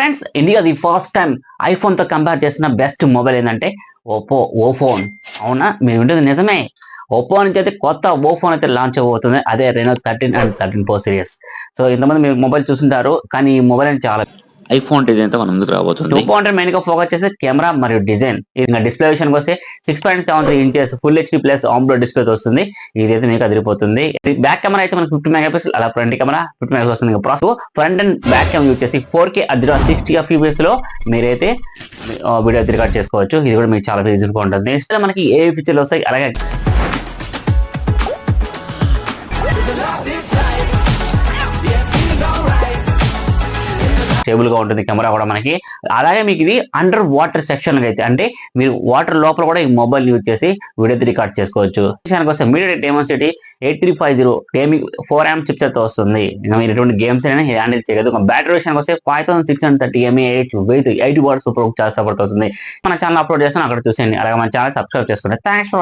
Friends, India first time iPhone తో compare చేసిన best mobile ఏంటంటే ఓఫోన్. అవునా, మీరు ఉంటుంది నిజమే. ఓప్పో నుంచి అయితే కొత్త ఓఫోన్ అయితే లాంచ్ అవబోతుంది. అదే రెనో 13 అండ్ 13 Pro సిరీస్. సో ఇంతమంది మీరు మొబైల్ చూస్తుంటారు, కానీ ఈ మొబైల్ అని చాలా ఐఫోన్ డిజైన్ తో మన ముందుకు రాబోతుంది. ఓప్పో అంటే మెయిన్ గా ఫోకస్ చేస్తే కెమెరా మరియు డిజైన్. ఇంకా డిస్ప్లే విషయానికి వస్తే 6.73 inches full HD plus ఆమ్లోడ్ display వస్తుంది. ఇదైతే మీకు అదిరిపోతుంది. బ్యాక్ కెమెరా అయితే మనకి 50 మెగాపిక్సెల్, అలా ఫ్రంట్ కెమెరా 50 మెగాపిక్సెల్ వస్తుంది. ఇంకా process front and back camera use చేసి 4K 60 FPS లో మీరైతే వీడియో రికార్డ్ చేసుకోవచ్చు. ఇది కూడా మీకు చాలా ఈజీగా ఉంటుంది. మనకి ఏ ఫీచర్లు వస్తాయి, అలాగే స్టేబుల్ గా ఉంటుంది కెమెరా కూడా మనకి. అలాగే మీకు ఇది అండర్ వాటర్ సెక్షన్ అయితే, అంటే మీరు వాటర్ లోపల కూడా ఈ మొబైల్ యూజ్ చేసి వీడియో రికార్డ్ చేసుకోవచ్చు. MediaTek Dimensity 8350 gaming 4AM chipset తో వస్తుంది. ఇంకా మీరు ఎటువంటి గేమ్స్ అయినా హ్యాండిల్ చేయలేదు. బ్యాటరీ విషయానికి వస్తే 5630 mAh వెయిట్ 80 వాట్స్ చాలా సపోర్ట్ అవుతుంది. మన ఛానల్ అప్లోడ్ చేస్తాను, అక్కడ చూసేయండి. అలాగే మన ఛానల్ సబ్స్క్రైబ్ చేసుకోండి. Thanks for watching.